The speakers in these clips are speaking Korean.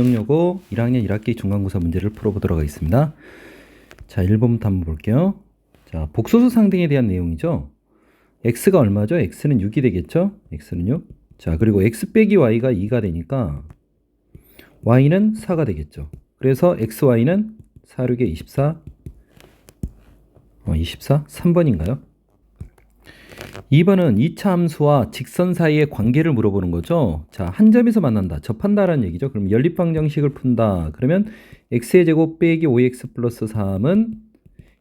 영역고 1학년 1학기 중간고사 문제를 풀어보도록 하겠습니다. 자, 1번부터 한번 볼게요. 자, 복소수 상등에 대한 내용이죠. x가 얼마죠? x는 6이 되겠죠? x는 6. 자, 그리고 x 빼기 y가 2가 되니까 y는 4가 되겠죠. 그래서 xy는 4, 6에 24. 24? 3번인가요? 2번은 2차 함수와 직선 사이의 관계를 물어보는 거죠. 자, 한 점에서 만난다. 접한다라는 얘기죠. 그럼 연립방 정식을 푼다. 그러면 x의 제곱 빼기 5x 플러스 3은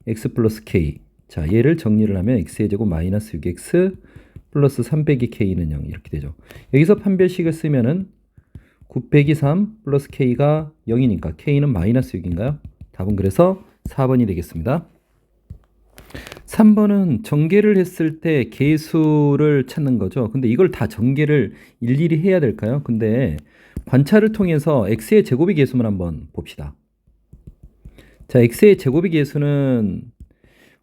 x 플러스 k. 자, 얘를 정리를 하면 x의 제곱 마이너스 6x 플러스 3 빼기 k는 0 이렇게 되죠. 여기서 판별식을 쓰면은 9 빼기 3 플러스 k가 0이니까 k는 마이너스 6인가요? 답은 그래서 4번이 되겠습니다. 3번은 전개를 했을 때 계수를 찾는 거죠. 근데 이걸 다 전개를 일일이 해야 될까요? 근데 관찰을 통해서 x의 제곱이 계수만 한번 봅시다. 자, x의 제곱이 계수는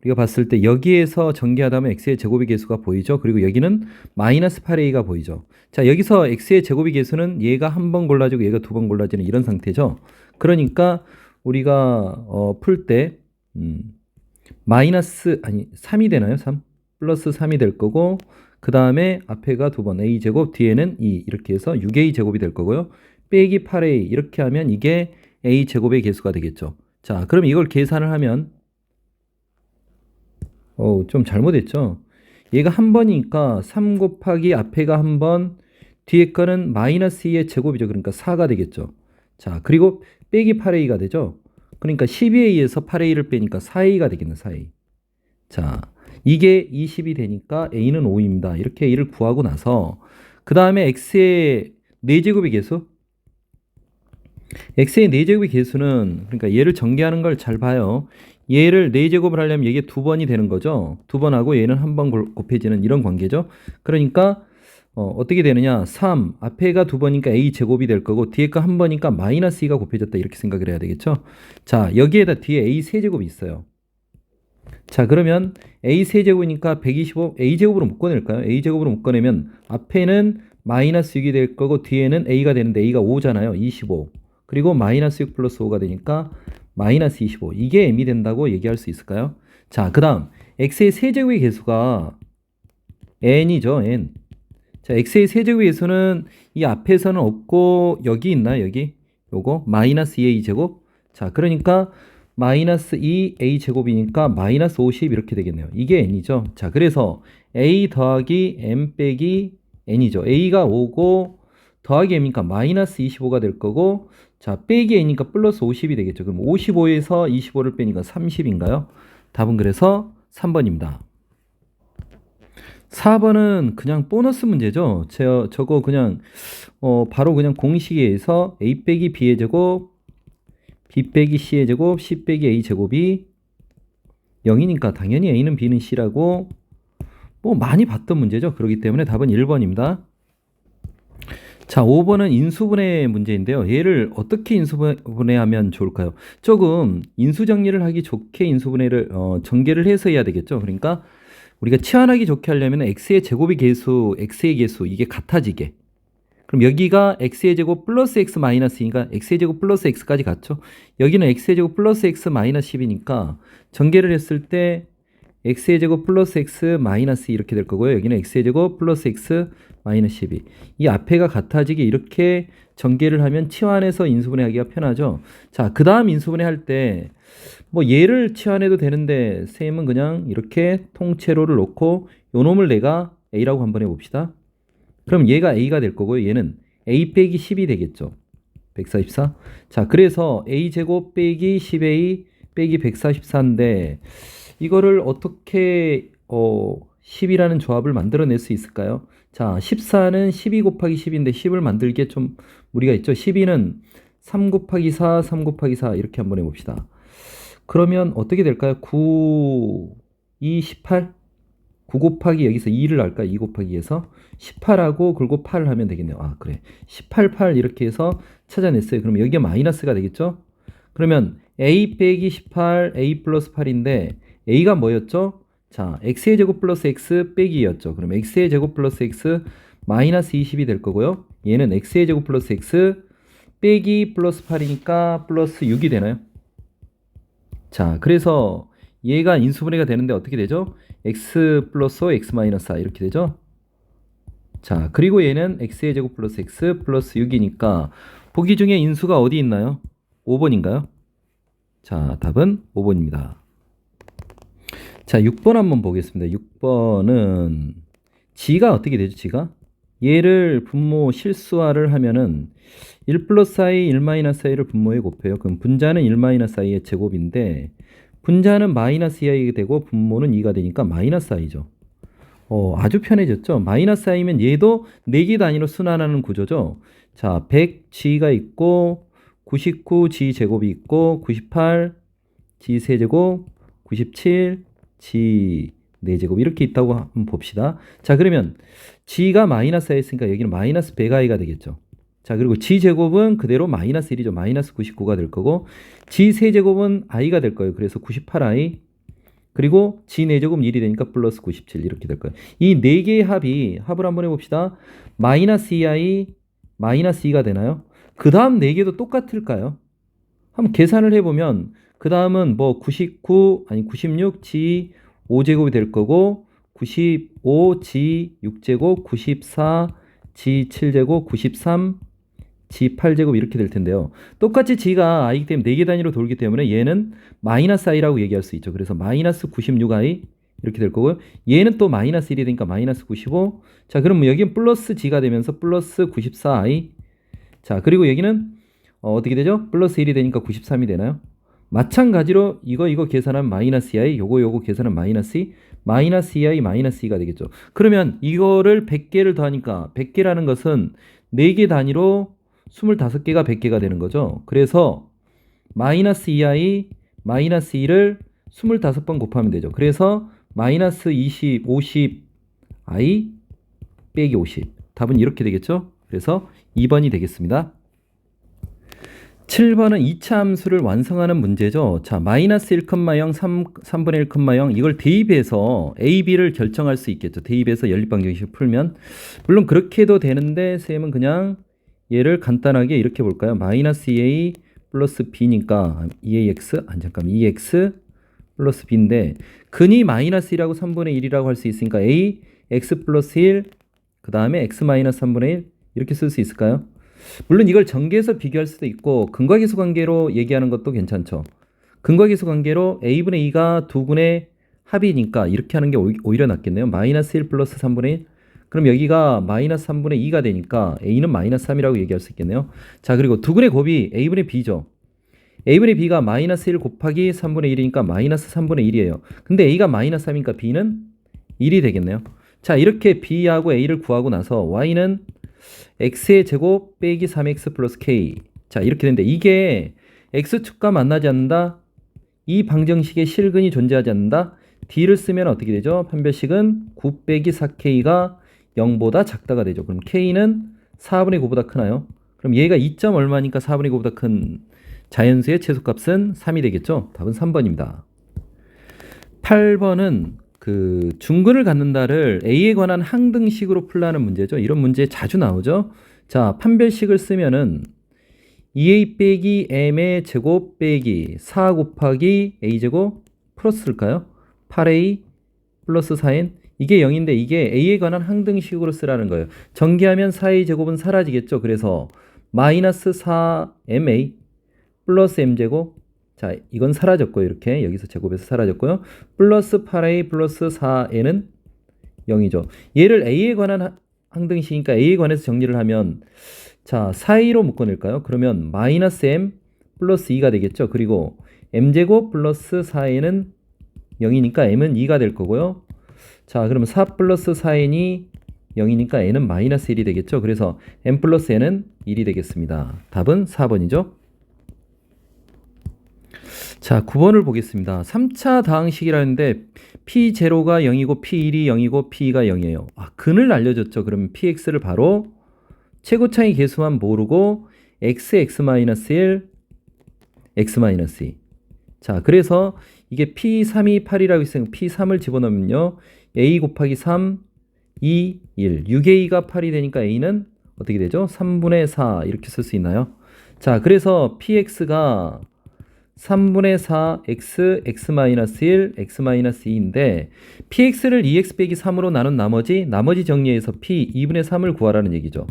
우리가 봤을 때 여기에서 전개하다면 x의 제곱이 계수가 보이죠. 그리고 여기는 마이너스 8a가 보이죠. 자, 여기서 x의 제곱이 계수는 얘가 한 번 골라지고 얘가 두 번 골라지는 이런 상태죠. 그러니까 우리가 풀 때 마이너스 3이 되나요? 3 플러스 3이 될 거고, 그 다음에 앞에가 두 번 a제곱, 뒤에는 2 이렇게 해서 6a제곱이 될 거고요. 빼기 8a 이렇게 하면 이게 a제곱의 계수가 되겠죠. 자, 그럼 이걸 계산을 하면 좀 잘못했죠. 얘가 한 번이니까 3 곱하기 앞에가 한 번, 뒤에 거는 마이너스 2의 제곱이죠. 그러니까 4가 되겠죠. 자, 그리고 빼기 8a가 되죠. 그러니까 12a에서 8a를 빼니까 4a가 되겠네, 4a. 자, 이게 20이 되니까 a는 5입니다. 이렇게 a를 구하고 나서 그 다음에 x의 4제곱의 계수. x의 4제곱의 계수는, 그러니까 얘를 전개하는 걸 잘 봐요. 얘를 4제곱을 하려면 이게 두 번이 되는 거죠. 두 번 하고 얘는 한 번 곱해지는 이런 관계죠. 그러니까 어떻게 되느냐? 3, 앞에가 두 번이니까 a제곱이 될 거고, 뒤에 거 한 번이니까 마이너스 2가 곱해졌다 이렇게 생각을 해야 되겠죠. 자, 여기에다 뒤에 a 세제곱이 있어요. 자, 그러면 a 세제곱이니까 125, a제곱으로 묶어낼까요? a제곱으로 묶어내면 앞에는 마이너스 6이 될 거고, 뒤에는 a가 되는데 a가 5잖아요. 25. 그리고 마이너스 6 플러스 5가 되니까 마이너스 25. 이게 m이 된다고 얘기할 수 있을까요? 자, 그 다음 x의 세제곱의 계수가 n이죠. n. 자, x의 세제곱의 계수는 이 앞에서는 없고 여기 있나요? 여기 요거 마이너스 2a 제곱. 자, 그러니까 마이너스 2a 제곱이니까 마이너스 50 이렇게 되겠네요. 이게 n이죠. 자, 그래서 a 더하기 m 빼기 n이죠. a가 5고 더하기 m이니까 마이너스 25가 될 거고, 자, 빼기 n이니까 플러스 50이 되겠죠. 그럼 55에서 25를 빼니까 30인가요? 답은 그래서 3번입니다. 4번은 그냥 보너스 문제죠. 저거 그냥 바로 그냥 공식에 의해서 a 빼기 b의 제곱, b 빼기 c의 제곱, c 빼기 a 제곱이 0이니까 당연히 a는 b는 c라고 뭐 많이 봤던 문제죠. 그렇기 때문에 답은 1번입니다. 자, 5번은 인수분해 문제인데요. 얘를 어떻게 인수분해하면 좋을까요? 조금 인수정리를 하기 좋게 인수분해를 전개를 해서 해야 되겠죠. 그러니까 우리가 치환하기 좋게 하려면 x의 제곱의 계수, x의 계수 이게 같아지게. 그럼 여기가 x의 제곱 플러스 x 마이너스니까 x의 제곱 플러스 x까지 갔죠. 여기는 x의 제곱 플러스 x 마이너스 10이니까 전개를 했을 때 x의 제곱 플러스 x 마이너스 이렇게 될 거고요. 여기는 x의 제곱 플러스 x 마이너스 12. 이 앞에가 같아지게 이렇게 전개를 하면 치환해서 인수분해하기가 편하죠. 자, 그 다음 인수분해 할 때 뭐 얘를 치환해도 되는데 쌤은 그냥 이렇게 통째로를 놓고 요 놈을 내가 a라고 한번 해봅시다. 그럼 얘가 a가 될 거고요. 얘는 a 빼기 10이 되겠죠. 144. 자, 그래서 a 제곱 빼기 10a 빼기 144인데 이거를 어떻게 10이라는 조합을 만들어낼 수 있을까요? 자, 14는 12 곱하기 10인데 10을 만들기에 좀 무리가 있죠. 12는 3 곱하기 4, 3 곱하기 4 이렇게 한번 해봅시다. 그러면 어떻게 될까요? 9, 2, 18? 9 곱하기 여기서 2를 할까? 2 곱하기 2에서 18하고 그리고 8을 하면 되겠네요. 아, 그래. 18, 8 이렇게 해서 찾아냈어요. 그럼 여기가 마이너스가 되겠죠? 그러면 a 빼기 18, a 플러스 8인데 a가 뭐였죠? 자, x의 제곱 플러스 x 빼기였죠. 그럼 x의 제곱 플러스 x 마이너스 20이 될 거고요. 얘는 x의 제곱 플러스 x 빼기 플러스 8이니까 플러스 6이 되나요? 자, 그래서 얘가 인수분해가 되는데 어떻게 되죠? x 플러스 5, x 마이너스 4 이렇게 되죠? 자, 그리고 얘는 x의 제곱 플러스 x 플러스 6이니까 보기 중에 인수가 어디 있나요? 5번인가요? 자, 답은 5번입니다. 자, 6번 한번 보겠습니다. 6번은 g가 어떻게 되죠? g가? 얘를 분모 실수화를 하면은 1 플러스 i, 1 마이너스 i를 분모에 곱해요. 그럼 분자는 1 마이너스 i의 제곱인데 분자는 마이너스 2i가 되고 분모는 2가 되니까 마이너스 i죠. 아주 편해졌죠. 마이너스 i면 얘도 4개 단위로 순환하는 구조죠. 자, 100g가 있고 99g 제곱이 있고 98 g 세제곱 97 g 4제곱 이렇게 있다고 한번 봅시다. 자, 그러면 g가 마이너스 i였으니까 여기는 마이너스 100i가 되겠죠. 자, 그리고 g 제곱은 그대로 마이너스 1이죠. 마이너스 99가 될 거고 g 세제곱은 i가 될 거예요. 그래서 98i 그리고 g 4제곱 1이 되니까 플러스 97 이렇게 될 거예요. 이 4개의 합을 한번 해봅시다. 마이너스 2i 마이너스 2가 되나요? 그 다음 4개도 똑같을까요? 한번 계산을 해보면 그 다음은 뭐 96 g 5제곱이 될 거고 95 g 6제곱 94 g 7제곱 93 g 8제곱 이렇게 될 텐데요. 똑같이 g가 i이기 때문에 4개 단위로 돌기 때문에 얘는 마이너스 i라고 얘기할 수 있죠. 그래서 마이너스 96i 이렇게 될 거고요. 얘는 또 마이너스 1이 되니까 마이너스 95. 자, 그럼 여기는 플러스 g가 되면서 플러스 94i. 자, 그리고 여기는 어떻게 되죠? 플러스 1이 되니까 93이 되나요? 마찬가지로 이거 계산하면 마이너스 2i, 요거 계산하면 마이너스 2, 마이너스 2i, 마이너스 2가 되겠죠. 그러면 이거를 100개를 더하니까 100개라는 것은 4개 단위로 25개가 100개가 되는 거죠. 그래서 마이너스 2i, 마이너스 2를 25번 곱하면 되죠. 그래서 마이너스 20, 50i 빼기 50. 답은 이렇게 되겠죠. 그래서 2번이 되겠습니다. 7번은 2차 함수를 완성하는 문제죠. 자, 마이너스 1,0, 3분의 1,0 이걸 대입해서 a, b를 결정할 수 있겠죠. 대입해서 연립방정식을 풀면. 물론 그렇게 해도 되는데 쌤은 그냥 얘를 간단하게 이렇게 볼까요? 마이너스 2a 플러스 b니까 2ax, 잠깐 2x 플러스 b인데 근이 마이너스 1하고 3분의 1이라고 할 수 있으니까 a, x 플러스 1, 그 다음에 x 마이너스 3분의 1 이렇게 쓸 수 있을까요? 물론 이걸 전개해서 비교할 수도 있고 근과계수 관계로 얘기하는 것도 괜찮죠. 근과계수 관계로 a분의 2가 두 분의 합이니까 이렇게 하는 게 오히려 낫겠네요. 마이너스 1 플러스 3분의 1. 그럼 여기가 마이너스 3분의 2가 되니까 a는 마이너스 3이라고 얘기할 수 있겠네요. 자, 그리고 두 분의 곱이 a분의 b죠. a분의 b가 마이너스 1 곱하기 3분의 1이니까 마이너스 3분의 1이에요. 근데 a가 마이너스 3이니까 b는 1이 되겠네요. 자, 이렇게 b하고 a를 구하고 나서 y는 x의 제곱 빼기 3x 플러스 k. 자, 이렇게 되는데 이게 x축과 만나지 않는다. 이 방정식에 실근이 존재하지 않는다. d를 쓰면 어떻게 되죠? 판별식은 9 빼기 4k가 0보다 작다가 되죠. 그럼 k는 4분의 9보다 크나요? 그럼 얘가 2점 얼마니까 4분의 9보다 큰 자연수의 최소값은 3이 되겠죠? 답은 3번입니다. 8번은 그 중근을 갖는다를 a에 관한 항등식으로 풀라는 문제죠. 이런 문제 자주 나오죠. 자, 판별식을 쓰면은 2a 빼기 m의 제곱 빼기 4 곱하기 a 제곱 플러스일까요? 8a 플러스 4n 이게 0인데 이게 a에 관한 항등식으로 쓰라는 거예요. 전개하면 4a 제곱은 사라지겠죠. 그래서 마이너스 4ma 플러스 m제곱. 자, 이건 사라졌고요. 이렇게 여기서 제곱해서 사라졌고요. 플러스 8a 플러스 4n은 0이죠. 얘를 a에 관한 항등식이니까 a에 관해서 정리를 하면 자, 4a로 묶어낼까요? 그러면 마이너스 m 플러스 2가 되겠죠. 그리고 m제곱 플러스 4n은 0이니까 m은 2가 될 거고요. 자, 그러면 4 플러스 4n이 0이니까 n은 마이너스 1이 되겠죠. 그래서 m 플러스 n은 1이 되겠습니다. 답은 4번이죠. 자, 9번을 보겠습니다. 3차 다항식이라는데 P0가 0이고 P1이 0이고 P2가 0이에요. 근을 알려줬죠. 그러면 PX를 바로 최고차이 계수만 모르고 X, X-1, X-2. 자, 그래서 이게 P3이 8이라고 있으면 P3을 집어넣으면요. A 곱하기 3, 2, 1. 6A가 8이 되니까 A는 어떻게 되죠? 3분의 4 이렇게 쓸 수 있나요? 자, 그래서 px가 3분의 4 x, x-1, x-2인데 px를 2x 빼기 3으로 나눈 나머지 정리해서 p 2분의 3을 구하라는 얘기죠.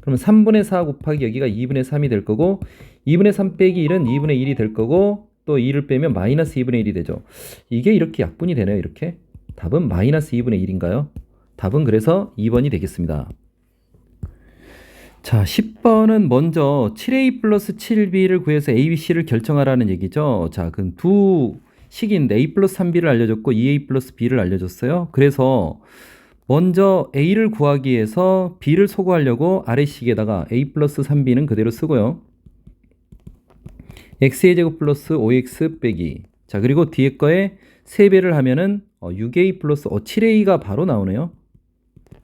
그러면 3분의 4 곱하기 여기가 2분의 3이 될 거고 2분의 3 빼기 1은 2분의 1이 될 거고 또 2를 빼면 마이너스 2분의 1이 되죠. 이게 이렇게 약분이 되네요. 이렇게. 답은 마이너스 2분의 1인가요? 답은 그래서 2번이 되겠습니다. 자, 10번은 먼저 7a 플러스 7b를 구해서 a, b, c를 결정하라는 얘기죠. 자, 그 두 식인데 a 플러스 3b를 알려줬고 2a 플러스 b를 알려줬어요. 그래서 먼저 a를 구하기 위해서 b를 소구하려고 아래식에다가 a 플러스 3b는 그대로 쓰고요. x의 제곱 플러스 5x 빼기. 자, 그리고 뒤에 거에 3배를 하면은 6a 플러스 7a가 바로 나오네요.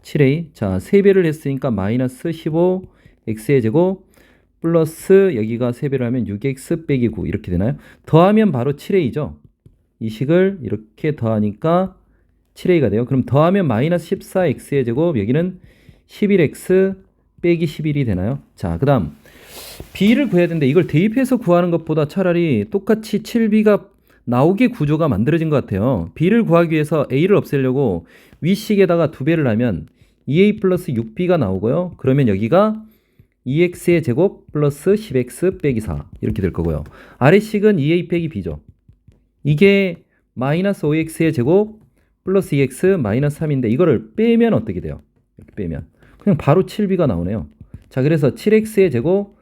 7a. 자, 3배를 했으니까 마이너스 15 x의 제곱 플러스 여기가 3배를 하면 6x 빼기 9 이렇게 되나요? 더하면 바로 7a죠. 이 식을 이렇게 더하니까 7a가 돼요. 그럼 더하면 마이너스 14x의 제곱 여기는 11x 빼기 11이 되나요? 자, 그 다음 b를 구해야 되는데 이걸 대입해서 구하는 것보다 차라리 똑같이 7b가 나오게 구조가 만들어진 것 같아요. b를 구하기 위해서 a를 없애려고 위식에다가 2배를 하면 2a 플러스 6b가 나오고요. 그러면 여기가 2x의 제곱 플러스 10x 빼기 4 이렇게 될 거고요. 아래식은 2a 빼기 b죠. 이게 마이너스 5x의 제곱 플러스 2x 마이너스 3인데 이거를 빼면 어떻게 돼요? 이렇게 빼면 그냥 바로 7b가 나오네요. 자, 그래서 7x의 제곱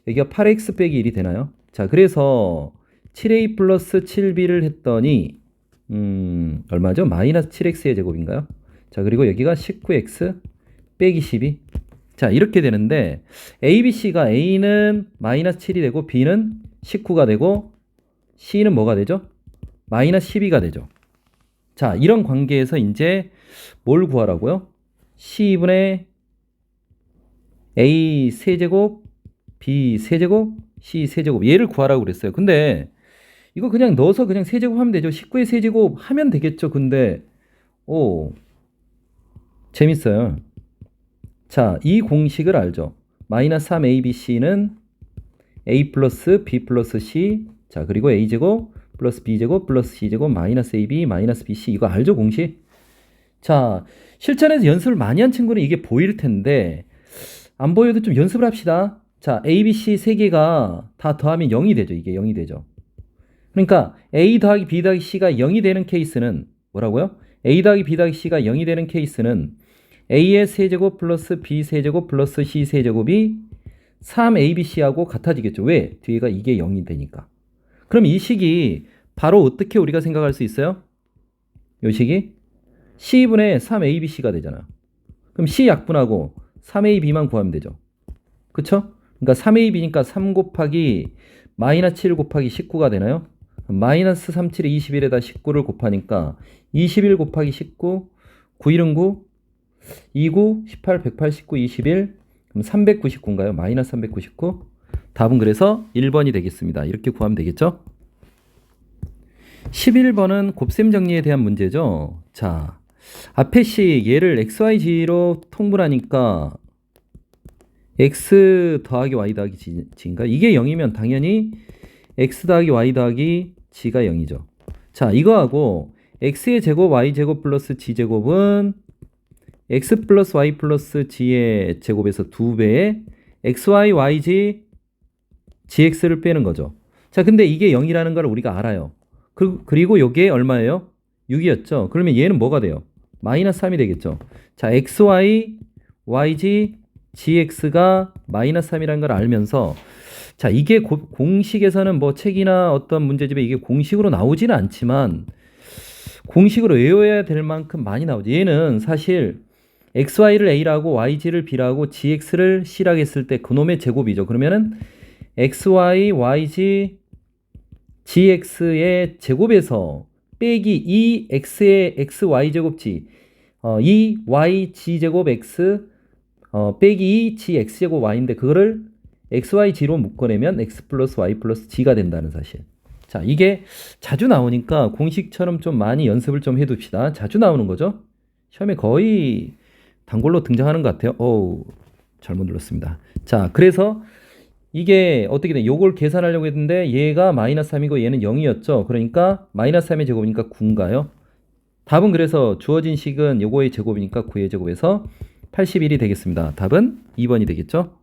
여기가 8x 빼기 1이 되나요? 자, 그래서 7a 플러스 7b를 했더니 얼마죠? 마이너스 7x의 제곱인가요? 자, 그리고 여기가 19x 빼기 12. 자, 이렇게 되는데 a, b, c가 a는 마이너스 7이 되고 b는 19가 되고 c는 뭐가 되죠? 마이너스 12가 되죠. 자, 이런 관계에서 이제 뭘 구하라고요? c분의 a 세제곱 b 세제곱 c 세제곱 얘를 구하라고 그랬어요. 근데 이거 그냥 넣어서 그냥 세제곱 하면 되죠. 19의 세제곱 하면 되겠죠. 근데 오 재밌어요. 자, 이 공식을 알죠. 마이너스 3abc는 a 플러스 b 플러스 c. 자, 그리고 a제곱 플러스 b제곱 플러스 c제곱 마이너스 ab 마이너스 bc. 이거 알죠, 공식? 자, 실전에서 연습을 많이 한 친구는 이게 보일 텐데 안 보여도 좀 연습을 합시다. 자, a, b, c 세 개가 다 더하면 0이 되죠. 이게 0이 되죠. 그러니까 a 더하기 b 더하기 c가 0이 되는 케이스는 뭐라고요? a 더하기 b 더하기 c가 0이 되는 케이스는 a의 세제곱 플러스 b 세제곱 플러스 c 세제곱이 3abc하고 같아지겠죠. 왜? 뒤에가 이게 0이 되니까. 그럼 이 식이 바로 어떻게 우리가 생각할 수 있어요? 이 식이 c분의 3abc가 되잖아. 그럼 c 약분하고 3ab만 구하면 되죠. 그쵸? 그러니까 3ab니까 3 곱하기 마이너스 7 곱하기 19가 되나요? 마이너스 37에 21에다 19를 곱하니까 21 곱하기 19 9일은 9 29 18 189 21 그럼 399인가요? 마이너스 399 답은 그래서 1번이 되겠습니다. 이렇게 구하면 되겠죠? 11번은 곱셈 정리에 대한 문제죠. 자, 앞에 식 얘를 xyg로 통분하니까 x 더하기 y 더하기 g인가? 이게 0이면 당연히 x 더하기 y 더하기 g가 0이죠. 자, 이거하고 x의 제곱 y 제곱 플러스 g 제곱은 x 플러스 y 플러스 g의 제곱에서 2배의 xy yg gx를 빼는 거죠. 자, 근데 이게 0이라는 걸 우리가 알아요. 그리고 요게 얼마예요? 6이었죠. 그러면 얘는 뭐가 돼요? 마이너스 3이 되겠죠. 자, xy yg gx가 마이너스 3이라는 걸 알면서 자, 이게 공식에서는 뭐 책이나 어떤 문제집에 이게 공식으로 나오지는 않지만 공식으로 외워야 될 만큼 많이 나오죠. 얘는 사실 xy를 a라고 yg를 b라고 gx를 c라고 했을 때 그놈의 제곱이죠. 그러면은 xy yg gx의 제곱에서 빼기 2x의 xy 제곱 g 2y g제곱 x 빼기 2 gx 제곱 y인데 그거를 xyg로 묶어내면 x 플러스 y 플러스 g가 된다는 사실. 자, 이게 자주 나오니까 공식처럼 좀 많이 연습을 좀 해둡시다. 자주 나오는 거죠. 시험에 거의 단골로 등장하는 것 같아요. 어우, 잘못 눌렀습니다. 자, 그래서 이게 어떻게 돼? 요걸 계산하려고 했는데 얘가 마이너스 3이고 얘는 0이었죠. 그러니까 마이너스 3의 제곱이니까 9인가요? 답은 그래서 주어진 식은 요거의 제곱이니까 9의 제곱에서 81이 되겠습니다. 답은 2번이 되겠죠?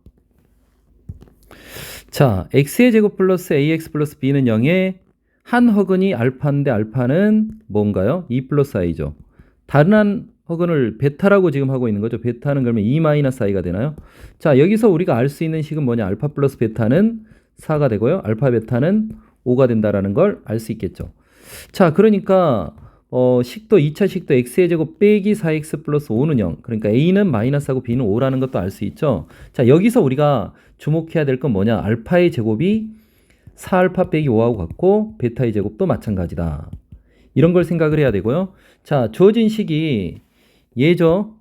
자, x의 제곱 플러스 ax 플러스 b는 0에 한 허근이 알파인데 알파는 뭔가요? 2 플러스 i죠. 다른 한 허근을 베타라고 지금 하고 있는 거죠. 베타는 그러면 2 마이너스 i가 되나요? 자, 여기서 우리가 알 수 있는 식은 뭐냐? 알파 플러스 베타는 4가 되고요. 알파 베타는 5가 된다라는 걸 알 수 있겠죠. 자, 그러니까 식도 2차 식도 x의 제곱 빼기 4x 플러스 5는 0. 그러니까 a는 마이너스하고 b는 5라는 것도 알 수 있죠. 자, 여기서 우리가 주목해야 될 건 뭐냐? 알파의 제곱이 4알파 빼기 5하고 같고 베타의 제곱도 마찬가지다. 이런 걸 생각을 해야 되고요. 자, 주어진 식이 얘죠.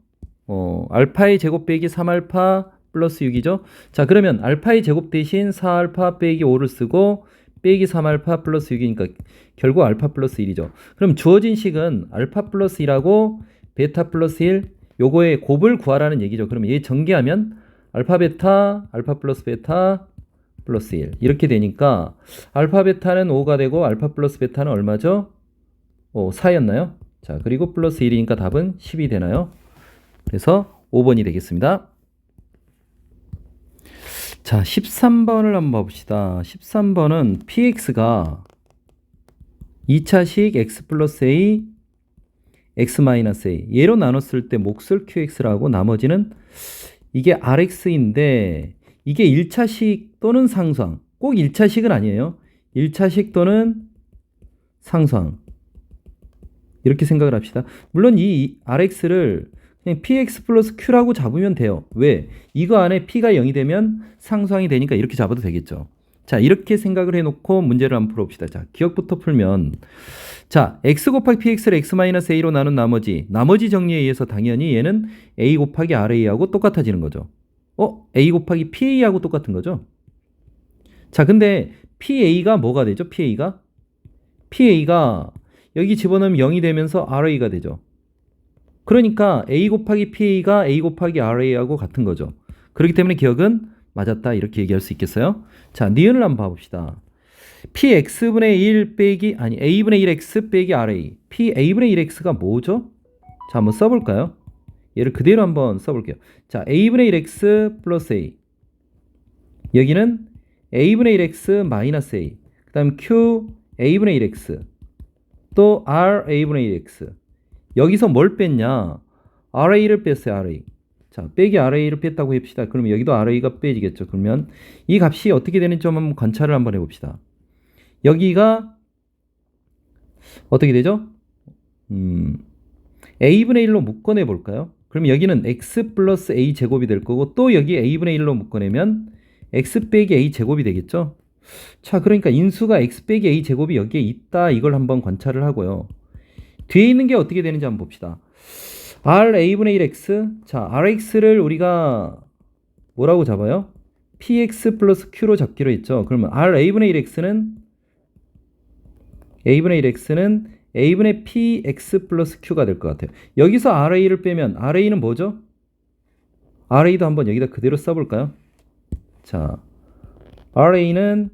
알파의 제곱 빼기 3알파 플러스 6이죠. 자, 그러면 알파의 제곱 대신 4알파 빼기 5를 쓰고 빼기 3알파 플러스 6이니까 결국 알파 플러스 1이죠. 그럼 주어진 식은 알파 플러스 1하고 베타 플러스 1 요거의 곱을 구하라는 얘기죠. 그럼 얘 전개하면 알파 베타 알파 플러스 베타 플러스 1 이렇게 되니까 알파 베타는 5가 되고 알파 플러스 베타는 얼마죠? 4였나요? 자, 그리고 플러스 1이니까 답은 10이 되나요? 그래서 5번이 되겠습니다. 자, 13번을 한번 봐봅시다. 13번은 px가 2차식 x 플러스 a, x 마이너스 a 얘로 나눴을 때 몫을 qx라고 나머지는 이게 rx인데 이게 1차식 또는 상수항 꼭 1차식은 아니에요. 1차식 또는 상수항 이렇게 생각을 합시다. 물론 이 rx를 그냥 px 플러스 q라고 잡으면 돼요. 왜? 이거 안에 p가 0이 되면 상수항이 되니까 이렇게 잡아도 되겠죠. 자, 이렇게 생각을 해놓고 문제를 한번 풀어봅시다. 자, 기억부터 풀면 자, x 곱하기 px를 x 마이너스 a로 나눈 나머지 정리에 의해서 당연히 얘는 a 곱하기 ra하고 똑같아지는 거죠. a 곱하기 pa하고 똑같은 거죠. 자, 근데 pa가 뭐가 되죠? pa가 여기 집어넣으면 0이 되면서 ra가 되죠. 그러니까 a 곱하기 pa가 a 곱하기 ra하고 같은 거죠. 그렇기 때문에 기억은 맞았다 이렇게 얘기할 수 있겠어요? 자, 니은을 한번 봐봅시다. px분의 1 빼기 a분의 1x 빼기 ra pa분의 1x가 뭐죠? 자, 한번 써볼까요? 얘를 그대로 한번 써볼게요. 자, a분의 1x 플러스 a 여기는 a분의 1x 마이너스 a 그 다음 q a분의 1x 또 r a분의 1x 여기서 뭘 뺐냐? ra를 뺐어요. ra. 자, 빼기 ra를 뺐다고 합시다. 그러면 여기도 ra가 빼지겠죠. 그러면 이 값이 어떻게 되는지 좀 한번 관찰을 한번 해봅시다. 여기가 어떻게 되죠? a분의 1로 묶어내 볼까요? 그러면 여기는 x 플러스 a 제곱이 될 거고 또 여기 a분의 1로 묶어내면 x 빼기 a 제곱이 되겠죠? 자, 그러니까 인수가 x 빼기 a 제곱이 여기에 있다. 이걸 한번 관찰을 하고요. 뒤에 있는 게 어떻게 되는지 한번 봅시다. ra분의 1x 자, rx를 우리가 뭐라고 잡아요? px 플러스 q로 잡기로 했죠. 그러면 ra분의 1x는 a분의 1x는 a분의 px 플러스 q가 될 것 같아요. 여기서 ra를 빼면 ra는 뭐죠? ra도 한번 여기다 그대로 써볼까요? 자, ra는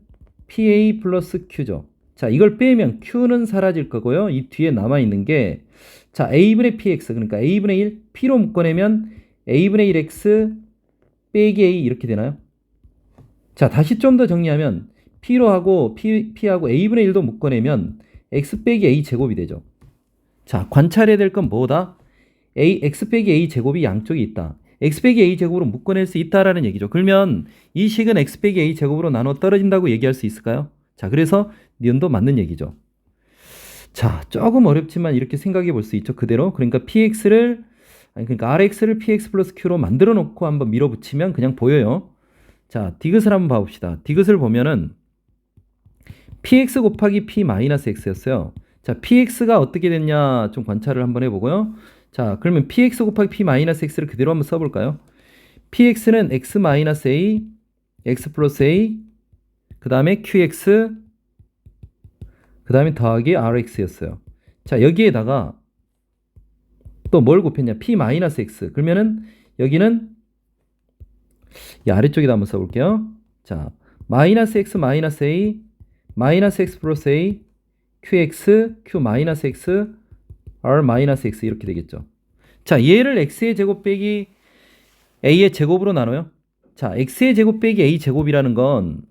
pa 플러스 q죠. 자, 이걸 빼면 q는 사라질 거고요. 이 뒤에 남아있는 게 자, a분의 px 그러니까 a분의 1 p로 묶어내면 a분의 1x 빼기 a 이렇게 되나요? 자, 다시 좀 더 정리하면 p로 하고 p하고 a분의 1도 묶어내면 x 빼기 a 제곱이 되죠. 자, 관찰해야 될 건 뭐다? x 빼기 a 제곱이 양쪽에 있다. x 빼기 a 제곱으로 묶어낼 수 있다라는 얘기죠. 그러면 이 식은 x 빼기 a 제곱으로 나눠 떨어진다고 얘기할 수 있을까요? 자, 그래서 니은도 맞는 얘기죠. 자, 조금 어렵지만 이렇게 생각해 볼 수 있죠. 그대로. 그러니까 그러니까 rx를 px 플러스 q로 만들어 놓고 한번 밀어붙이면 그냥 보여요. 자, 디귿을 한번 봐봅시다. 디귿을 보면은 px 곱하기 p 마이너스 x였어요. 자, px가 어떻게 됐냐 좀 관찰을 한번 해보고요. 자, 그러면 px 곱하기 p 마이너스 x를 그대로 한번 써볼까요? px는 x 마이너스 a, x 플러스 a, 그 다음에 qx, 그 다음에 더하기 rx였어요. 자, 여기에다가 또 뭘 곱했냐? p 마이너스 x. 그러면은 여기는 이 아래쪽에다 한번 써볼게요. 자, 마이너스 x 마이너스 a 마이너스 x 플러스 a qx q 마이너스 x r 마이너스 x 이렇게 되겠죠. 자, 얘를 x의 제곱 빼기 a의 제곱으로 나눠요. 자, x의 제곱 빼기 a 제곱이라는 건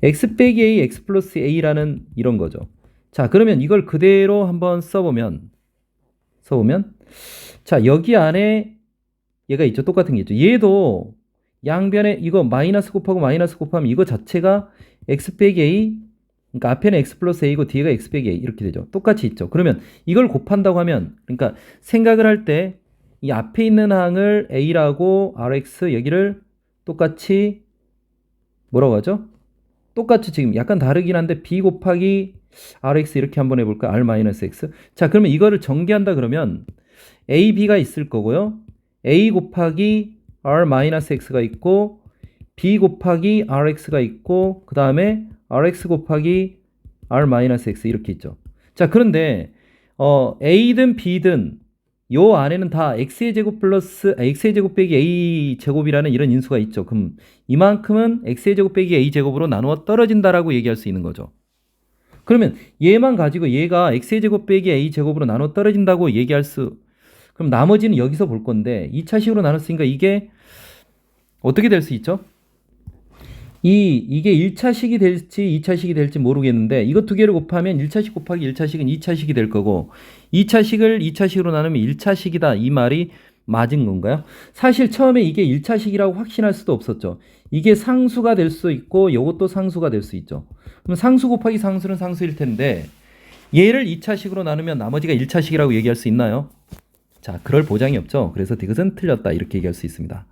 x 빼기 a x 플러스 a라는 이런 거죠. 자, 그러면 이걸 그대로 한번 써보면 자, 여기 안에 얘가 있죠. 똑같은 게 있죠. 얘도 양변에 이거 마이너스 곱하고 마이너스 곱하면 이거 자체가 x 빼기 a, 그러니까 앞에는 x 플러스 a고 뒤에가 x 빼기 a 이렇게 되죠. 똑같이 있죠. 그러면 이걸 곱한다고 하면, 그러니까 생각을 할 때 이 앞에 있는 항을 a라고 rx 여기를 똑같이 뭐라고 하죠? 똑같이 지금 약간 다르긴 한데 b 곱하기 rx 이렇게 한번 해볼까? r 마이너스 x. 자, 그러면 이거를 전개한다 그러면 a, b가 있을 거고요. a 곱하기 r 마이너스 x가 있고 b 곱하기 rx가 있고 그 다음에 rx 곱하기 r 마이너스 x 이렇게 있죠. 자, 그런데 a든 b든 요 안에는 다 x의 제곱 플러스 x의 제곱 빼기 a 제곱이라는 이런 인수가 있죠. 그럼 이만큼은 x의 제곱 빼기 a 제곱으로 나누어 떨어진다라고 얘기할 수 있는 거죠. 그러면 얘만 가지고 얘가 x의 제곱 빼기 a 제곱으로 나누어 떨어진다고 얘기할 수, 그럼 나머지는 여기서 볼 건데 2차식으로 나눴으니까 이게 어떻게 될 수 있죠? 이게 1차식이 될지 2차식이 될지 모르겠는데 이거 두 개를 곱하면 1차식 곱하기 1차식은 2차식이 될 거고 2차식을 2차식으로 나누면 1차식이다 이 말이 맞은 건가요? 사실 처음에 이게 1차식이라고 확신할 수도 없었죠. 이게 상수가 될 수 있고 이것도 상수가 될 수 있죠. 그럼 상수 곱하기 상수는 상수일 텐데 얘를 2차식으로 나누면 나머지가 1차식이라고 얘기할 수 있나요? 자, 그럴 보장이 없죠. 그래서 이것은 틀렸다 이렇게 얘기할 수 있습니다.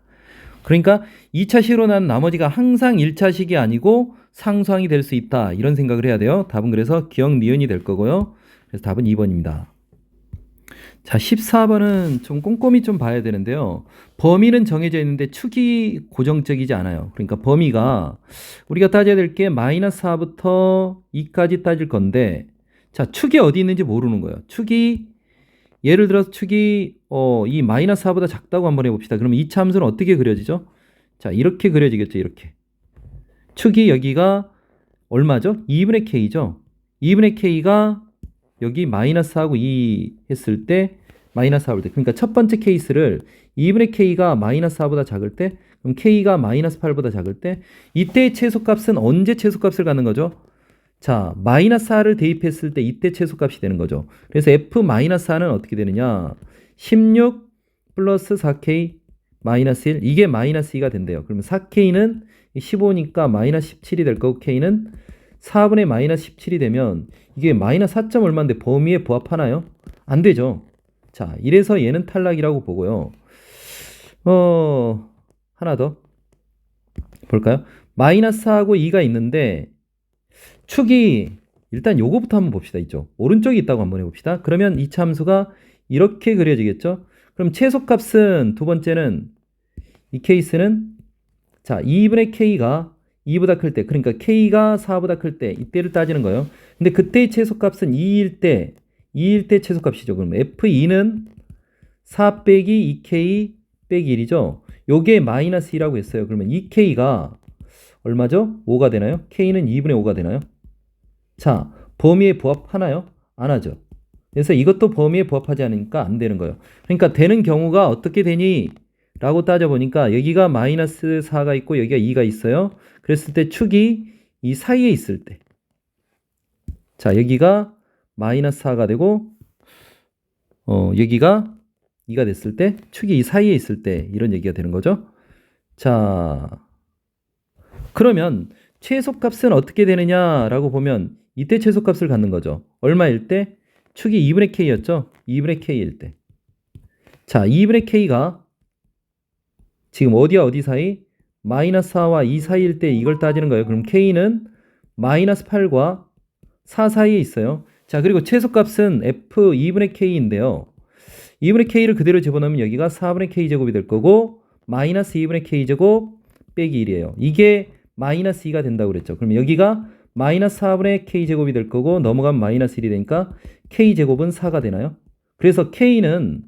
그러니까 2차식으로 난 나머지가 항상 1차식이 아니고 상수항이 될 수 있다. 이런 생각을 해야 돼요. 답은 그래서 기억 니은이 될 거고요. 그래서 답은 2번입니다. 자, 14번은 좀 꼼꼼히 좀 봐야 되는데요. 범위는 정해져 있는데 축이 고정적이지 않아요. 그러니까 범위가 우리가 따져야 될 게 마이너스 4부터 2까지 따질 건데 자, 축이 어디 있는지 모르는 거예요. 축이 예를 들어서 축이 이 마이너스 4보다 작다고 한번 해봅시다. 그러면 이 참수는 어떻게 그려지죠? 자, 이렇게 그려지겠죠. 이렇게. 축이 여기가 얼마죠? 2분의 k죠. 2분의 k가 여기 마이너스 4하고 2 했을 때 마이너스 4올 때. 그러니까 첫 번째 케이스를 2분의 k가 마이너스 4보다 작을 때 그럼 k가 마이너스 8보다 작을 때 이때의 최소값은 언제 최소값을 갖는 거죠? 자, 마이너스 4를 대입했을 때 이때 최소값이 되는 거죠. 그래서 f-4는 어떻게 되느냐? 16 플러스 4k 마이너스 1 이게 마이너스 2가 된대요. 그러면 4k는 15니까 마이너스 17이 될 거고 k는 4분의 마이너스 17이 되면 이게 마이너스 4점 얼마인데 범위에 부합하나요? 안 되죠. 자, 이래서 얘는 탈락이라고 보고요. 하나 더 볼까요? 마이너스 4하고 2가 있는데 축이 일단 요거부터 한번 봅시다. 이쪽 오른쪽에 있다고 한번 해봅시다. 그러면 이 참수가 이렇게 그려지겠죠. 그럼 최소값은 두 번째는 이 케이스는 자 2분의 k가 2보다 클 때 그러니까 k가 4보다 클 때 이때를 따지는 거예요. 근데 그때의 최소값은 2일 때 최소값이죠. 그럼 f2는 4 빼기 2k 빼기 1이죠. 요게 마이너스 2라고 했어요. 그러면 2k가 얼마죠? 5가 되나요? k는 2분의 5가 되나요? 자, 범위에 부합하나요? 안 하죠. 그래서 이것도 범위에 부합하지 않으니까 안 되는 거예요. 그러니까 되는 경우가 어떻게 되니? 라고 따져보니까 여기가 마이너스 4가 있고 여기가 2가 있어요. 그랬을 때 축이 이 사이에 있을 때 자, 여기가 마이너스 4가 되고 여기가 2가 됐을 때 축이 이 사이에 있을 때 이런 얘기가 되는 거죠. 자, 그러면 최소값은 어떻게 되느냐라고 보면 이때 최소값을 갖는 거죠. 얼마일 때? 축이 2분의 k였죠? 2분의 k일 때. 자, 2분의 k가 지금 어디와 어디 사이? 마이너스 4와 2 사이일 때 이걸 따지는 거예요. 그럼 k는 마이너스 8과 4 사이에 있어요. 자, 그리고 최소값은 f 2분의 k인데요. 2분의 k를 그대로 집어넣으면 여기가 4분의 k제곱이 될 거고 마이너스 2분의 k제곱 빼기 1이에요. 이게 마이너스 2가 된다고 그랬죠. 그럼 여기가 마이너스 4분의 k제곱이 될 거고 넘어가면 마이너스 1이 되니까 k제곱은 4가 되나요? 그래서 k는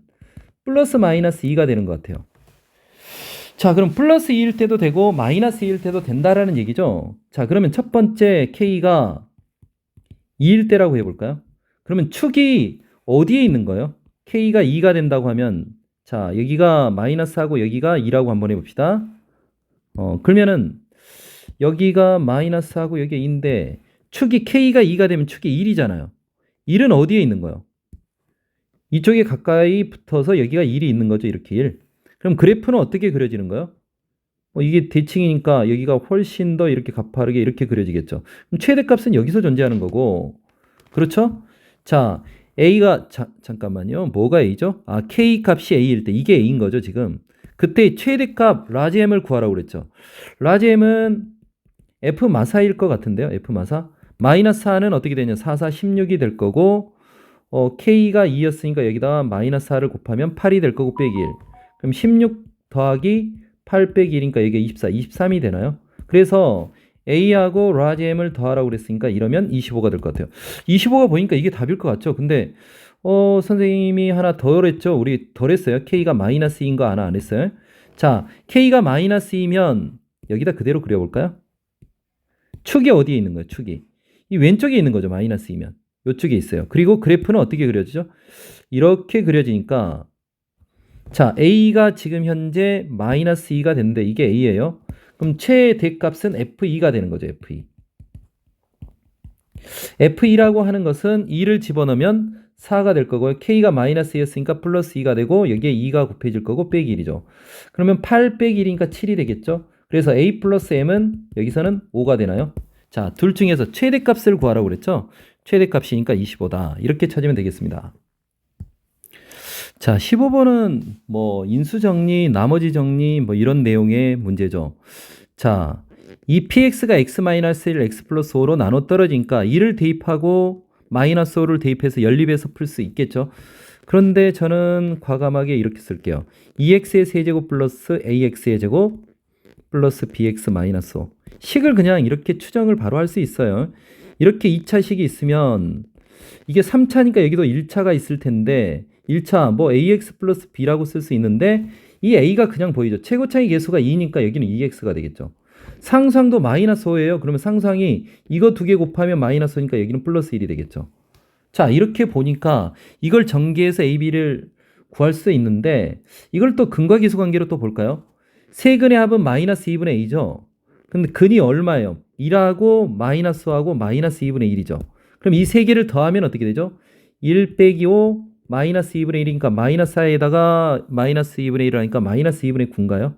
플러스 마이너스 2가 되는 것 같아요. 자, 그럼 플러스 2일 때도 되고 마이너스 2일 때도 된다라는 얘기죠. 자, 그러면 첫 번째 K가 2일 때라고 해볼까요? 그러면 축이 어디에 있는 거예요? K가 2가 된다고 하면 자, 여기가 마이너스하고 여기가 2라고 한번 해봅시다. 그러면은 여기가 마이너스하고 여기가 2인데 축이 K가 2가 되면 축이 1이잖아요. 1은 어디에 있는 거예요? 이쪽에 가까이 붙어서 여기가 1이 있는 거죠. 이렇게 1. 그럼 그래프는 어떻게 그려지는 거예요? 이게 대칭이니까 여기가 훨씬 더 이렇게 가파르게 이렇게 그려지겠죠. 그럼 최대값은 여기서 존재하는 거고. 그렇죠? 자, A가 잠깐만요. 뭐가 A죠? 아, K 값이 A일 때 이게 A인 거죠, 지금. 그때 최대값 라지 M을 구하라고 그랬죠. 라지 M은 F 마사일 것 같은데요. F 마사. 마이너스 4는 어떻게 되냐? 4, 4, 16이 될 거고 K가 2였으니까 여기다 마이너스 4를 곱하면 8이 될 거고 빼기 1. 그럼 16 더하기 8 빼기 1이니까 이게 24, 23이 되나요? 그래서 A하고 라지 M을 더하라고 그랬으니까 이러면 25가 될 것 같아요. 25가 보니까 이게 답일 것 같죠? 근데 선생님이 하나 덜 했죠? 우리 덜 했어요. K가 마이너스 2인 거 하나 안 했어요? 자, K가 마이너스 2면 여기다 그대로 그려볼까요? 축이 어디에 있는 거예요? 축이. 이 왼쪽에 있는 거죠. 마이너스 2면. 이쪽에 있어요. 그리고 그래프는 어떻게 그려지죠? 이렇게 그려지니까 자, A가 지금 현재 마이너스 2가 됐는데 이게 A예요. 그럼 최대값은 F2가 되는 거죠. F2. F2라고 하는 것은 2를 집어넣으면 4가 될 거고요. K가 마이너스 2였으니까 플러스 2가 되고 여기에 2가 곱해질 거고 빼기 1이죠. 그러면 8 빼기 1이니까 7이 되겠죠. 그래서 A 플러스 M은 여기서는 5가 되나요? 자, 둘 중에서 최대값을 구하라고 그랬죠. 최대값이니까 25다. 이렇게 찾으면 되겠습니다. 자, 15번은 뭐 인수정리, 나머지 정리 뭐 이런 내용의 문제죠. 자, 이 px가 x-1, x 플러스 5로 나눠 떨어지니까 2를 대입하고 마이너스 5를 대입해서 연립해서 풀 수 있겠죠. 그런데 저는 과감하게 이렇게 쓸게요. 2x의 세제곱 플러스 ax의 제곱 플러스 bx 마이너스 5. 식을 그냥 이렇게 추정을 바로 할 수 있어요. 이렇게 2차 식이 있으면 이게 3차니까 여기도 1차가 있을 텐데 1차 뭐 ax 플러스 b라고 쓸 수 있는데 이 a가 그냥 보이죠. 최고차의 개수가 2니까 여기는 2x가 되겠죠. 상수항도 마이너스 5예요. 그러면 상수항이 이거 두 개 곱하면 마이너스 5니까 여기는 플러스 1이 되겠죠. 자, 이렇게 보니까 이걸 전개해서 ab를 구할 수 있는데 이걸 또 근과 기수 관계로 또 볼까요? 세근의 합은 마이너스 2분의 a죠. 근데 근이 얼마예요? 2하고 마이너스하고 마이너스 2분의 1이죠. 그럼 이 세 개를 더하면 어떻게 되죠? 1 빼기 5 마이너스 2분의 1이니까 마이너스 4에다가 마이너스 2분의 1을 하니까 마이너스 2분의 9인가요?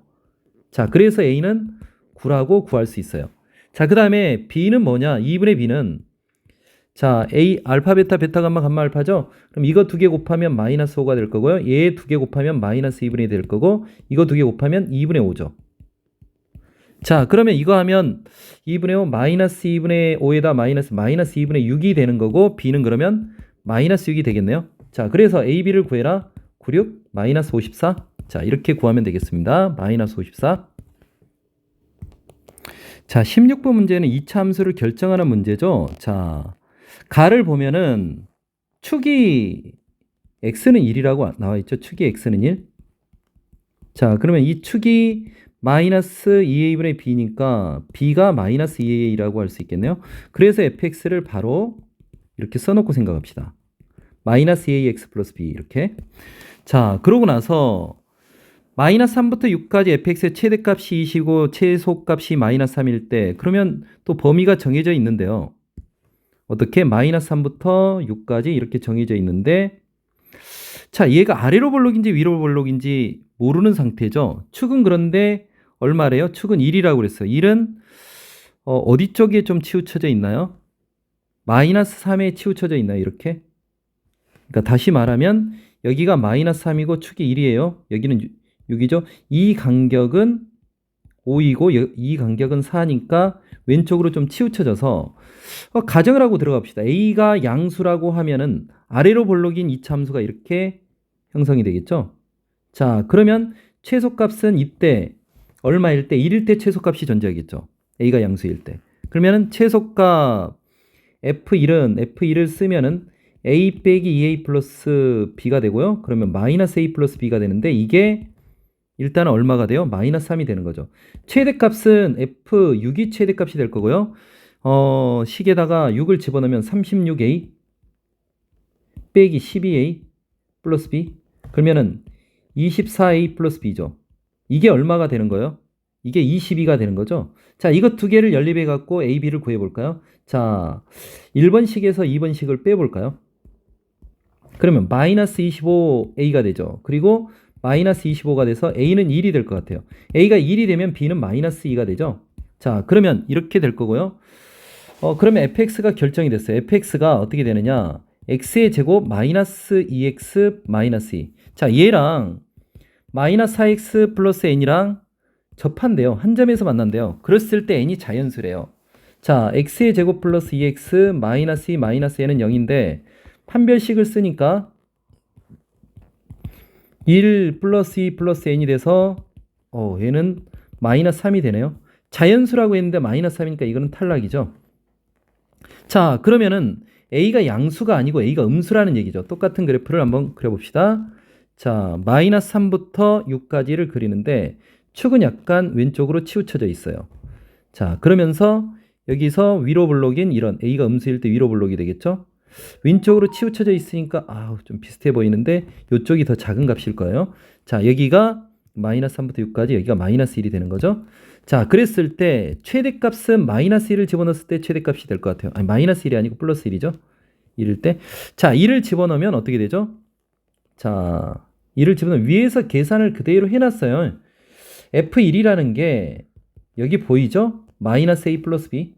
자, 그래서 A는 9라고 구할 수 있어요. 자, 그 다음에 B는 뭐냐? 2분의 B는 자, A 알파 베타 베타 감마 감마 알파죠? 그럼 이거 두 개 곱하면 마이너스 5가 될 거고요. 얘 두 개 곱하면 마이너스 2분의 1이 될 거고 이거 두 개 곱하면 2분의 5죠. 자, 그러면 이거 하면 2분의 5 마이너스 2분의 5에다 마이너스 2분의 6이 되는 거고 B는 그러면 마이너스 6이 되겠네요. 자, 그래서 A, B를 구해라. 96 마이너스 54. 자, 이렇게 구하면 되겠습니다. 마이너스 54. 자, 16번 문제는 2차 함수를 결정하는 문제죠. 자, 가를 보면은 축이 x는 1이라고 나와 있죠. 축이 x는 1. 자, 그러면 이 축이 마이너스 2a분의 b니까 b가 마이너스 2a라고 할 수 있겠네요. 그래서 fx를 바로 이렇게 써놓고 생각합시다. 마이너스 2ax 플러스 b 이렇게. 자, 그러고 나서 마이너스 3부터 6까지 fx의 최대값이 2이고 최소값이 마이너스 3일 때 그러면 또 범위가 정해져 있는데요. 어떻게? 마이너스 3부터 6까지 이렇게 정해져 있는데 자, 얘가 아래로 볼록인지 위로 볼록인지 모르는 상태죠. 축은 그런데 얼마래요? 축은 1이라고 그랬어요. 1은 어디 쪽에 좀 치우쳐져 있나요? 마이너스 3에 치우쳐져 있나요? 이렇게. 그러니까 다시 말하면 여기가 마이너스 3이고 축이 1이에요. 여기는 6이죠. 이 간격은 5이고 이 간격은 4니까 왼쪽으로 좀 치우쳐져서 가정을 하고 들어갑시다. A가 양수라고 하면은 아래로 볼록인 이차 함수가 이렇게 형성이 되겠죠. 자, 그러면 최소값은 이때 얼마일 때? 1일 때 최소값이 존재하겠죠. A가 양수일 때. 그러면은 최소값 F1을 쓰면은 A 빼기 2A 플러스 B가 되고요. 그러면 마이너스 A 플러스 B가 되는데 이게 일단은 얼마가 돼요? 마이너스 3이 되는 거죠. 최대값은 F6이 최대값이 될 거고요. 식에다가 6을 집어넣으면 36A 빼기 12A 플러스 B 그러면은 24A 플러스 B죠. 이게 얼마가 되는 거예요? 이게 22가 되는 거죠. 자, 이것 두 개를 연립해 갖고 A, B를 구해 볼까요? 자, 1번식에서 2번식을 빼 볼까요? 그러면 마이너스 25A가 되죠. 그리고 마이너스 25가 돼서 A는 1이 될 것 같아요. A가 1이 되면 B는 마이너스 2가 되죠. 자, 그러면 이렇게 될 거고요. 그러면 fx가 결정이 됐어요. fx가 어떻게 되느냐? x의 제곱 마이너스 2x 마이너스 2. 자, 얘랑 마이너스 4x 플러스 n이랑 접한대요. 한 점에서 만난대요. 그랬을 때 n이 자연수래요. 자, x의 제곱 플러스 2x 마이너스 2 마이너스 n은 0인데 판별식을 쓰니까 1 플러스 2 플러스 n이 돼서 얘는 마이너스 3이 되네요. 자연수라고 했는데 마이너스 3이니까 이거는 탈락이죠. 자, 그러면은 A가 양수가 아니고 A가 음수라는 얘기죠. 똑같은 그래프를 한번 그려봅시다. 자, 마이너스 3부터 6까지를 그리는데 축은 약간 왼쪽으로 치우쳐져 있어요. 자, 그러면서 여기서 위로 블록인 이런 A가 음수일 때 위로 블록이 되겠죠? 왼쪽으로 치우쳐져 있으니까 좀 비슷해 보이는데 이쪽이 더 작은 값일 거예요. 자, 여기가 마이너스 3부터 6까지 여기가 마이너스 1이 되는 거죠. 자, 그랬을 때 최대값은 마이너스 1을 집어넣었을 때 최대값이 될 것 같아요. 아니, 마이너스 1이 아니고 플러스 1이죠. 1일 때. 자, 1을 집어넣으면 어떻게 되죠? 자, 1을 집어넣으면 위에서 계산을 그대로 해놨어요. F1이라는 게 여기 보이죠? 마이너스 A 플러스 B.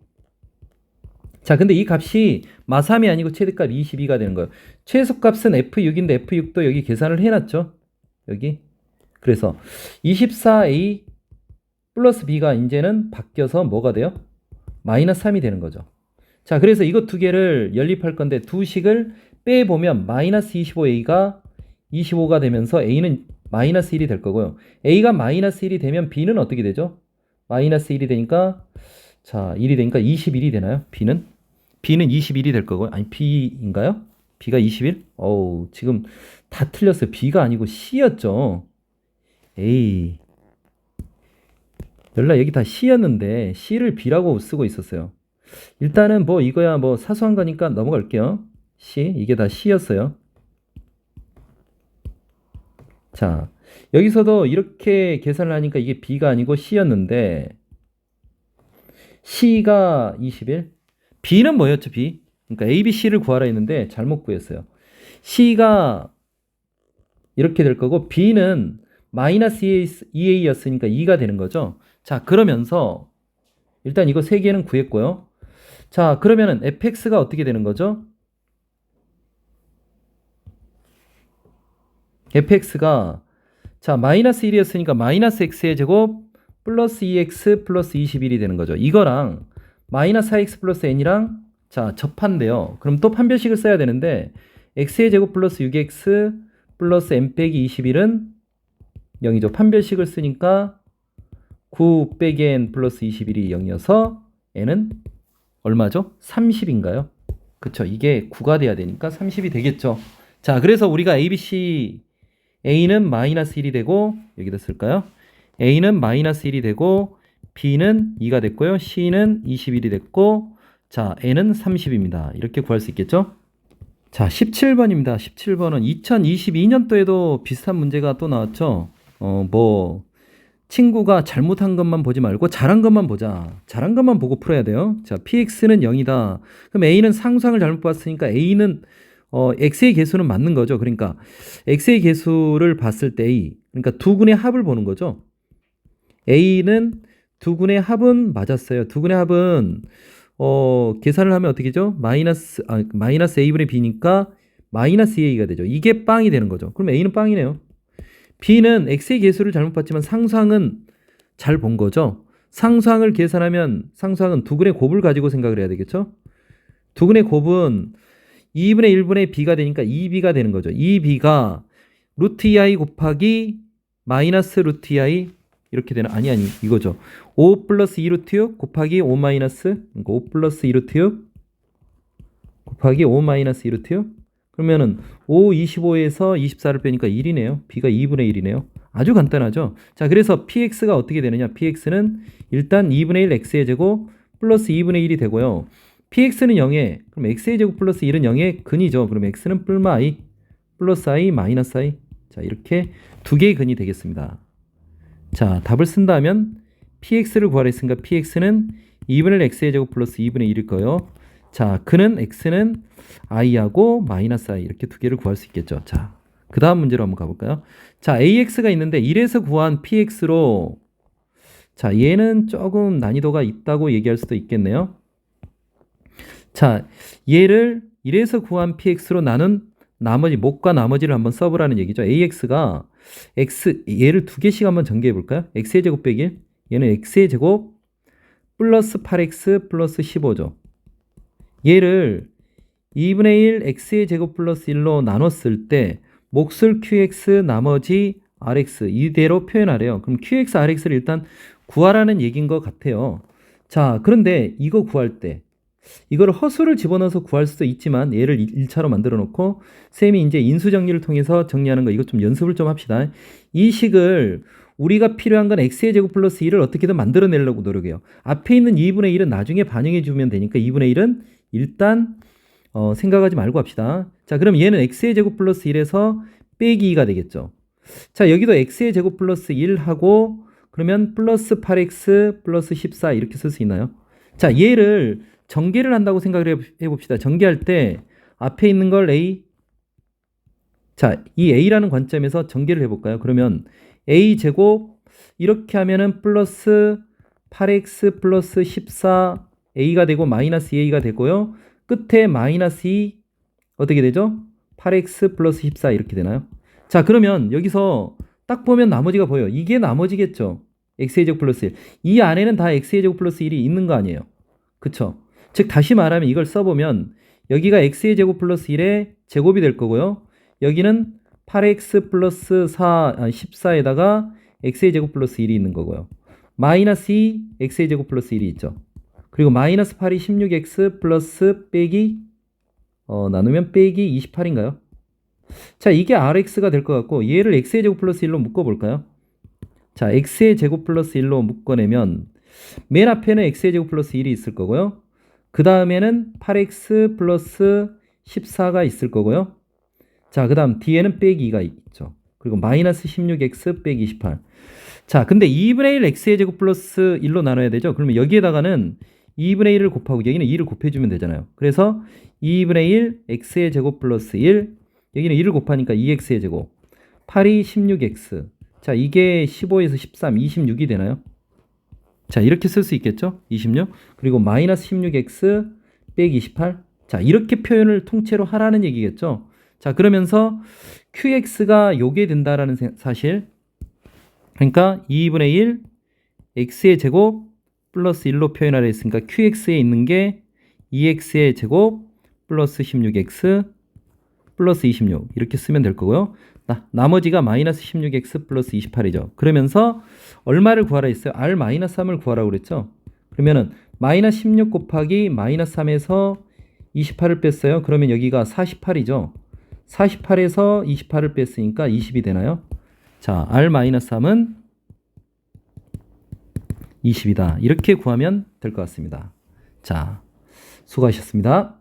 자, 근데 이 값이 마3이 아니고 최대값 22가 되는 거예요. 최소값은 F6인데 F6도 여기 계산을 해놨죠. 여기. 그래서 24A 플러스 B가 이제는 바뀌어서 뭐가 돼요? 마이너스 3이 되는 거죠. 자, 그래서 이것 두 개를 연립할 건데 두 식을 빼보면 마이너스 25A가 25가 되면서 A는 마이너스 1이 될 거고요. A가 마이너스 1이 되면 B는 어떻게 되죠? 마이너스 1이 되니까 자, 1이 되니까 21이 되나요? B는 21이 될 거고요. 아니, B인가요? B가 21? 지금 다 틀렸어요. B가 아니고 C였죠. 에이. 연락 여기 다 C였는데 C를 B라고 쓰고 있었어요. 일단은 뭐 이거야 뭐 사소한 거니까 넘어갈게요. C 이게 다 C였어요. 자, 여기서도 이렇게 계산을 하니까 이게 B가 아니고 C였는데 C가 21, B는 뭐였죠? B. 그러니까 A, B, C를 구하라 했는데 잘못 구했어요. C가 이렇게 될 거고 B는 마이너스 2A였으니까 2가 되는 거죠. 자, 그러면서 일단 이거 세 개는 구했고요. 자, 그러면은 fx가 어떻게 되는 거죠? fx가 자, 마이너스 1이었으니까 마이너스 x의 제곱 플러스 2x 플러스 21이 되는 거죠. 이거랑 마이너스 4x 플러스 n이랑 자, 접한대요. 그럼 또 판별식을 써야 되는데 x의 제곱 플러스 6x 플러스 n 빼기 21은 0이죠. 판별식을 쓰니까 9 빼기 n 플러스 21이 0이어서 n은 얼마죠? 30인가요? 그쵸. 이게 9가 돼야 되니까 30이 되겠죠. 자, 그래서 우리가 A, B, C A는 마이너스 1이 되고 여기다 쓸까요? A는 마이너스 1이 되고 B는 2가 됐고요. C는 21이 됐고 자, N은 30입니다. 이렇게 구할 수 있겠죠? 자, 17번입니다. 17번은 2022년도에도 비슷한 문제가 또 나왔죠. 친구가 잘못한 것만 보지 말고 잘한 것만 보자. 잘한 것만 보고 풀어야 돼요. 자, px는 0이다. 그럼 a는 상수항을 잘못 봤으니까 a는 x의 개수는 맞는 거죠. 그러니까 x의 개수를 봤을 때 a, 그러니까 두근의 합을 보는 거죠. a는 두근의 합은 맞았어요. 두근의 합은 계산을 하면 어떻게 되죠? 마이너스 a분의 b니까 마이너스 2a가 되죠. 이게 빵이 되는 거죠. 그럼 a는 빵이네요. B는 X의 개수를 잘못 봤지만 상수항은 잘 본 거죠. 상수항을 계산하면 상수항은 두근의 곱을 가지고 생각을 해야 되겠죠. 두근의 곱은 2분의 1분의 b가 되니까 2b가 되는 거죠. 2b가 루트 2i 곱하기 마이너스 루트 2i 이렇게 되는 아니 이거죠. 5 플러스 2 루트 6 곱하기 5 마이너스 그러니까 5 플러스 2 루트 6 곱하기 5 마이너스 2 루트 6 그러면은 5, 25에서 24를 빼니까 1이네요. b가 2분의 1이네요. 아주 간단하죠. 자, 그래서 px가 어떻게 되느냐? px는 일단 2분의 1 x의 제곱 플러스 2분의 1이 되고요. px는 0에 그럼 x의 제곱 플러스 1은 0의 근이죠. 그럼 x는 뿔마 i 플러스 i 마이너스 i. 자, 이렇게 두 개의 근이 되겠습니다. 자, 답을 쓴다면 px를 구하라 했으니까 px는 2분의 1 x의 제곱 플러스 2분의 1일 거예요. 자, 근은 x는 i하고 마이너스 i 이렇게 두 개를 구할 수 있겠죠. 자, 그 다음 문제로 한번 가볼까요? 자, AX가 있는데 1에서 구한 PX로 자, 얘는 조금 난이도가 있다고 얘기할 수도 있겠네요. 자, 얘를 1에서 구한 PX로 나눈 나머지 목과 나머지를 한번 써보라는 얘기죠. AX가 얘를 두 개씩 한번 전개해 볼까요? X의 제곱 빼기 1 얘는 X의 제곱 플러스 8X 플러스 15죠. 얘를 2분의 1 X의 제곱 플러스 1로 나눴을 때 몫을 QX 나머지 RX 이대로 표현하래요. 그럼 QX, RX를 일단 구하라는 얘기인 것 같아요. 자, 그런데 이거 구할 때 이거를 허수를 집어넣어서 구할 수도 있지만 얘를 1차로 만들어 놓고 쌤이 이제 인수정리를 통해서 정리하는 거 이거 좀 연습을 좀 합시다. 이 식을 우리가 필요한 건 x의 제곱 플러스 1을 어떻게든 만들어내려고 노력해요. 앞에 있는 2분의 1은 나중에 반영해 주면 되니까 2분의 1은 일단 생각하지 말고 합시다. 자, 그럼 얘는 x의 제곱 플러스 1에서 빼기 2가 되겠죠. 자, 여기도 x의 제곱 플러스 1하고 그러면 플러스 8x 플러스 14 이렇게 쓸 수 있나요? 자, 얘를 전개를 한다고 생각을 해봅시다. 전개할 때 앞에 있는 걸 a 자, 이 a라는 관점에서 전개를 해볼까요? 그러면 a 제곱 이렇게 하면은 플러스 8x 플러스 14 a가 되고 마이너스 2a가 되고요. 끝에 마이너스 2 어떻게 되죠? 8x 플러스 14 이렇게 되나요? 자, 그러면 여기서 딱 보면 나머지가 보여요. 이게 나머지겠죠. x의 제곱 플러스 1. 이 안에는 다 x의 제곱 플러스 1이 있는 거 아니에요. 그쵸? 즉 다시 말하면 이걸 써보면 여기가 x의 제곱 플러스 1의 제곱이 될 거고요. 여기는 8x 플러스 14에다가 x의 제곱 플러스 1이 있는 거고요. 마이너스 2 x의 제곱 플러스 1이 있죠. 그리고 마이너스 8이 16x 플러스 빼기 나누면 빼기 28인가요? 자, 이게 rx가 될 것 같고 얘를 x의 제곱 플러스 1로 묶어볼까요? 자, x의 제곱 플러스 1로 묶어내면 맨 앞에는 x의 제곱 플러스 1이 있을 거고요. 그 다음에는 8x 플러스 14가 있을 거고요. 자, 그 다음 뒤에는 빼기 2가 있죠. 그리고 마이너스 16x 빼기 28. 자, 근데 2분의 1 x의 제곱 플러스 1로 나눠야 되죠. 그러면 여기에다가는 2분의 1을 곱하고 여기는 2를 곱해주면 되잖아요. 그래서 2분의 1 x의 제곱 플러스 1 여기는 1을 곱하니까 2x의 제곱 8이 16x 자, 이게 15에서 13, 26이 되나요? 자, 이렇게 쓸 수 있겠죠? 26 그리고 마이너스 16x 빼기 28 자, 이렇게 표현을 통째로 하라는 얘기겠죠? 자, 그러면서 qx가 요게 된다라는 사실 그러니까 2분의 1 x의 제곱 플러스 1로 표현하려 했으니까 qx에 있는 게 2x의 제곱 플러스 16x 플러스 26 이렇게 쓰면 될 거고요. 나머지가 마이너스 16x 플러스 28이죠. 그러면서 얼마를 구하라 했어요? r 마이너스 3을 구하라고 그랬죠. 그러면은 마이너스 16 곱하기 마이너스 3에서 28을 뺐어요. 그러면 여기가 48이죠. 48에서 28을 뺐으니까 20이 되나요? 자, r 마이너스 3은 20이다. 이렇게 구하면 될 것 같습니다. 자, 수고하셨습니다.